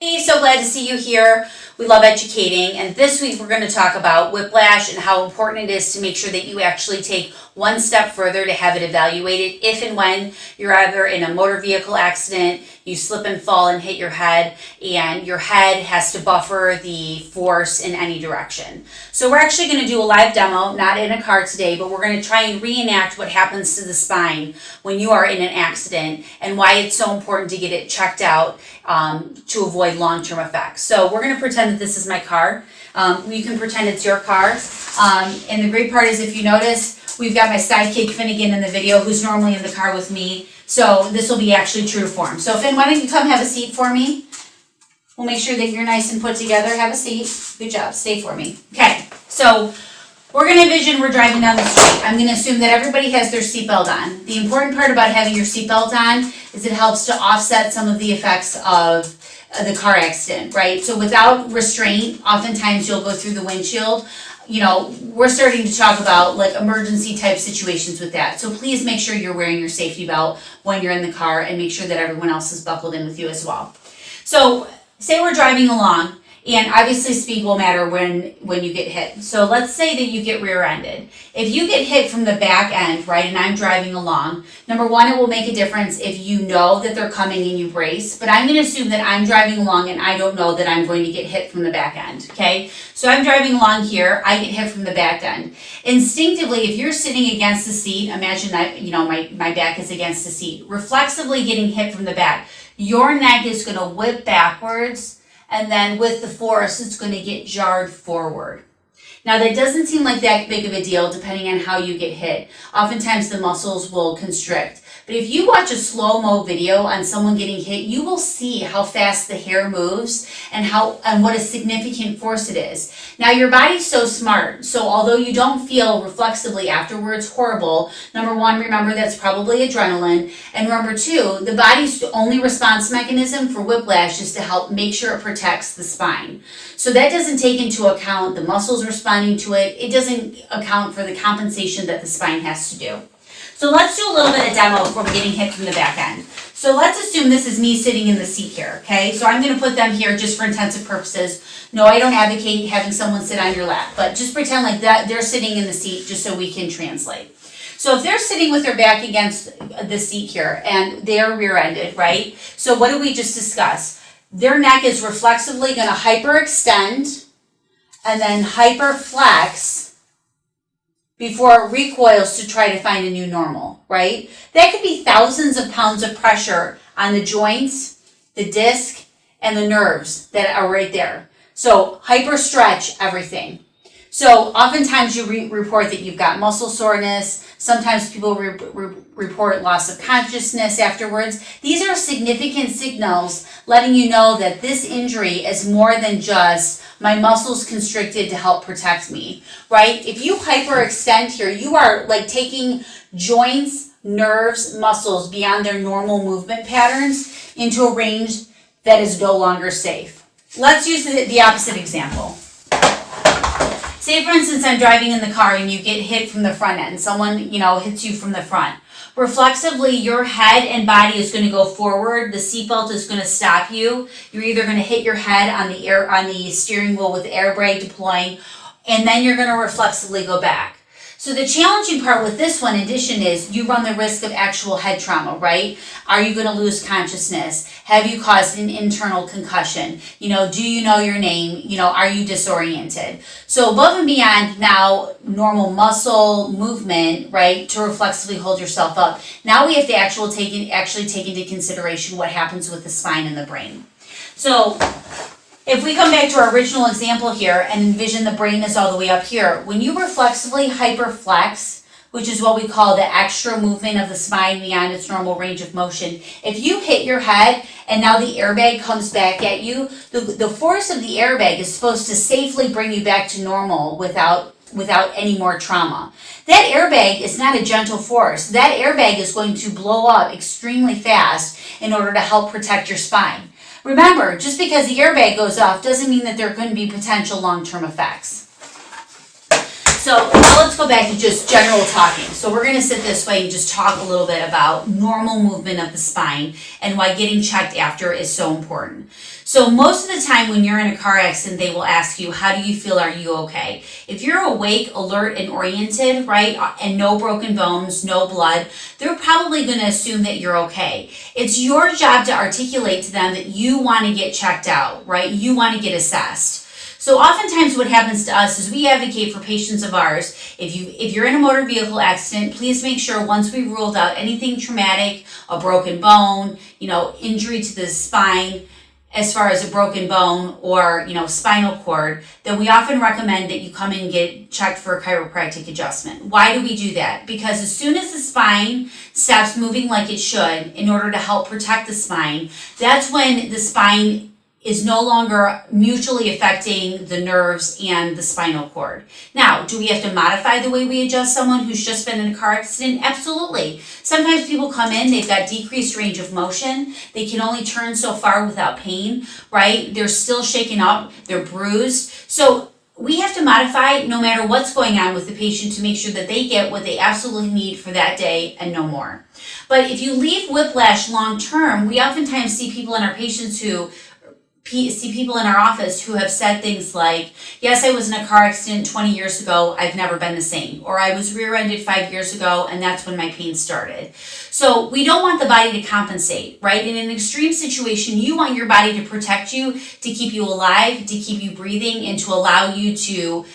Hey, so glad to see you here. We love educating, and this week we're going to talk about whiplash and how important it is to make sure that you actually take one step further to have it evaluated if and when you're either in a motor vehicle accident, you slip and fall and hit your head, and your head has to buffer the force in any direction. So we're actually going to do a live demo, not in a car today, but we're going to try and reenact what happens to the spine when you are in an accident and why it's so important to get it checked out to avoid long-term effects. So we're going to pretend that this is my car. You can pretend it's your car. And the great part is, if you notice, we've got my sidekick Finnegan in the video, who's normally in the car with me. So this will be actually true to form. So Finn, why don't you come have a seat for me? We'll make sure that you're nice and put together. Have a seat. Good job. Stay for me. Okay. So we're going to envision we're driving down the street. I'm going to assume that everybody has their seatbelt on. The important part about having your seatbelt on is it helps to offset some of the effects of the car accident, right? So without restraint, oftentimes you'll go through the windshield. You know, we're starting to talk about like emergency type situations with that. So please make sure you're wearing your safety belt when you're in the car, and make sure that everyone else is buckled in with you as well. So say we're driving along, and obviously speed will matter when you get hit. So let's say that you get rear-ended. If you get hit from the back end, right, and I'm driving along, number one, it will make a difference if you know that they're coming and you brace. But I'm going to assume that I'm driving along and I don't know that I'm going to get hit from the back end, okay? So I'm driving along here, I get hit from the back end. Instinctively, if you're sitting against the seat, imagine that, you know, my back is against the seat, reflexively getting hit from the back, your neck is going to whip backwards, and then with the force, it's going to get jarred forward. Now, that doesn't seem like that big of a deal depending on how you get hit. Oftentimes the muscles will constrict. But if you watch a slow-mo video on someone getting hit, you will see how fast the hair moves and what a significant force it is. Now, your body's so smart, so although you don't feel reflexively afterwards horrible, number one, remember that's probably adrenaline, and number two, the body's only response mechanism for whiplash is to help make sure it protects the spine. So that doesn't take into account the muscles responding to it. It doesn't account for the compensation that the spine has to do. So let's do a little bit of demo before we're getting hit from the back end. So let's assume this is me sitting in the seat here, okay? So I'm going to put them here just for intensive purposes. No, I don't advocate having someone sit on your lap, but just pretend like that they're sitting in the seat just so we can translate. So if they're sitting with their back against the seat here and they're rear-ended, right? So what did we just discuss? Their neck is reflexively going to hyperextend and then hyperflex before it recoils to try to find a new normal, right? That could be thousands of pounds of pressure on the joints, the disc, and the nerves that are right there. So hyperstretch everything. So oftentimes you report that you've got muscle soreness. Sometimes people report loss of consciousness afterwards. These are significant signals letting you know that this injury is more than just my muscles constricted to help protect me, right? If you hyperextend here, you are like taking joints, nerves, muscles beyond their normal movement patterns into a range that is no longer safe. Let's use the opposite example. Say, for instance, I'm driving in the car and you get hit from the front end. Someone, hits you from the front. Reflexively, your head and body is going to go forward. The seatbelt is going to stop you. You're either going to hit your head on the steering wheel with the air brake deploying, and then you're going to reflexively go back. So the challenging part with this one, in addition, is you run the risk of actual head trauma, right? Are you going to lose consciousness? Have you caused an internal concussion? Do you know your name? Are you disoriented? So above and beyond now normal muscle movement, right, to reflexively hold yourself up, now we have to actually take into consideration what happens with the spine and the brain. So if we come back to our original example here and envision the brain is all the way up here, when you reflexively hyperflex, which is what we call the extra movement of the spine beyond its normal range of motion, if you hit your head and now the airbag comes back at you, the force of the airbag is supposed to safely bring you back to normal without any more trauma. That airbag is not a gentle force. That airbag is going to blow up extremely fast in order to help protect your spine. Remember, just because the airbag goes off doesn't mean that there couldn't be potential long-term effects. So now let's go back to just general talking. So we're going to sit this way and just talk a little bit about normal movement of the spine and why getting checked after is so important. So most of the time when you're in a car accident, they will ask you, how do you feel? Are you okay? If you're awake, alert, and oriented, right, and no broken bones, no blood, they're probably going to assume that you're okay. It's your job to articulate to them that you want to get checked out, right? You want to get assessed. So oftentimes what happens to us is we advocate for patients of ours, if you're in a motor vehicle accident, please make sure once we've ruled out anything traumatic, a broken bone, injury to the spine, as far as a broken bone or, spinal cord, then we often recommend that you come in and get checked for a chiropractic adjustment. Why do we do that? Because as soon as the spine stops moving like it should in order to help protect the spine, that's when the spine is no longer mutually affecting the nerves and the spinal cord. Now, do we have to modify the way we adjust someone who's just been in a car accident? Absolutely. Sometimes people come in, they've got decreased range of motion. They can only turn so far without pain, right? They're still shaken up, they're bruised. So we have to modify no matter what's going on with the patient to make sure that they get what they absolutely need for that day and no more. But if you leave whiplash long term, we oftentimes see people in our office who have said things like, yes, I was in a car accident 20 years ago, I've never been the same. Or I was rear-ended 5 years ago and that's when my pain started. So we don't want the body to compensate, right? In an extreme situation, you want your body to protect you, to keep you alive, to keep you breathing, and to allow you to,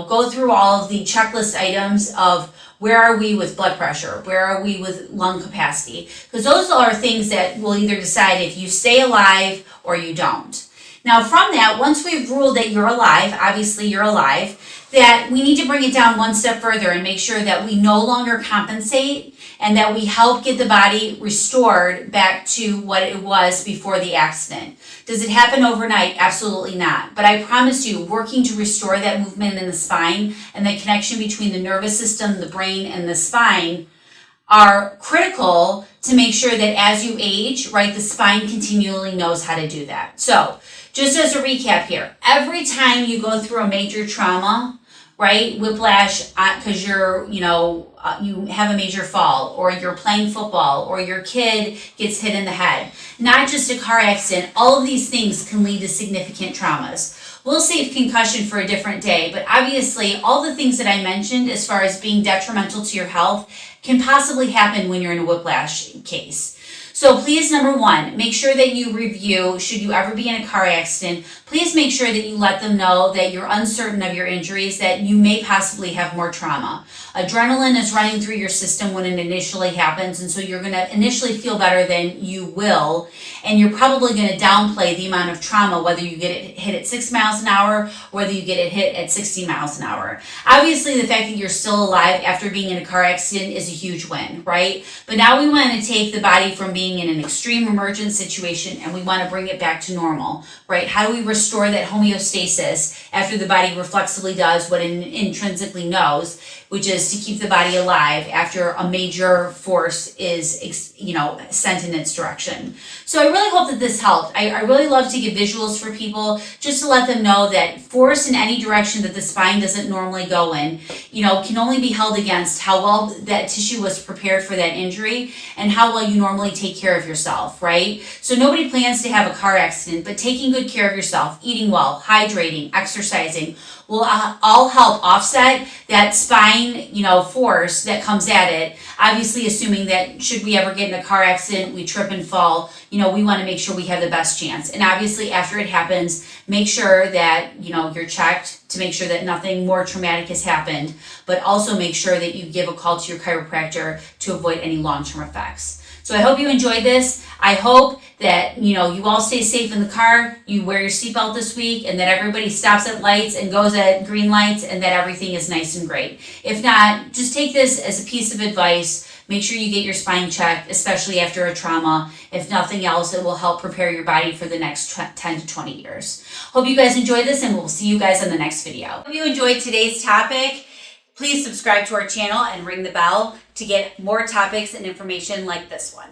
go through all of the checklist items of where are we with blood pressure? Where are we with lung capacity? Because those are things that will either decide if you stay alive or you don't. Now from that, once we've ruled that you're alive, obviously you're alive, that we need to bring it down one step further and make sure that we no longer compensate and that we help get the body restored back to what it was before the accident. Does it happen overnight? Absolutely not. But I promise you, working to restore that movement in the spine and the connection between the nervous system, the brain, and the spine are critical to make sure that as you age, right, the spine continually knows how to do that. So just as a recap here, every time you go through a major trauma, right, whiplash, because you have a major fall, or you're playing football, or your kid gets hit in the head, not just a car accident, all of these things can lead to significant traumas. We'll save concussion for a different day, but obviously all the things that I mentioned as far as being detrimental to your health can possibly happen when you're in a whiplash case. So please, number one, make sure that you review, should you ever be in a car accident, please make sure that you let them know that you're uncertain of your injuries, that you may possibly have more trauma. Adrenaline is running through your system when it initially happens, and so you're going to initially feel better than you will, and you're probably going to downplay the amount of trauma, whether you get it hit at 6 miles an hour, or whether you get it hit at 60 miles an hour. Obviously, the fact that you're still alive after being in a car accident is a huge win, right? But now we want to take the body from being in an extreme emergent situation and we want to bring it back to normal, right? How do we restore that homeostasis after the body reflexively does what it intrinsically knows, which is to keep the body alive after a major force is, sent in its direction. So I really hope that this helped. I really love to give visuals for people just to let them know that force in any direction that the spine doesn't normally go in, can only be held against how well that tissue was prepared for that injury and how well you normally take care of yourself, right? So nobody plans to have a car accident, but taking good care of yourself, eating well, hydrating, exercising, will all help offset that spine, force that comes at it. Obviously, assuming that should we ever get in a car accident, we trip and fall, we want to make sure we have the best chance. And obviously, after it happens, make sure that, you're checked to make sure that nothing more traumatic has happened, but also make sure that you give a call to your chiropractor to avoid any long-term effects. So I hope you enjoyed this. I hope that, you all stay safe in the car, you wear your seatbelt this week, and that everybody stops at lights and goes at green lights, and that everything is nice and great. If not, just take this as a piece of advice. Make sure you get your spine checked, especially after a trauma. If nothing else, it will help prepare your body for the next 10 to 20 years. Hope you guys enjoyed this, and we'll see you guys on the next video. If you enjoyed today's topic, please subscribe to our channel and ring the bell to get more topics and information like this one.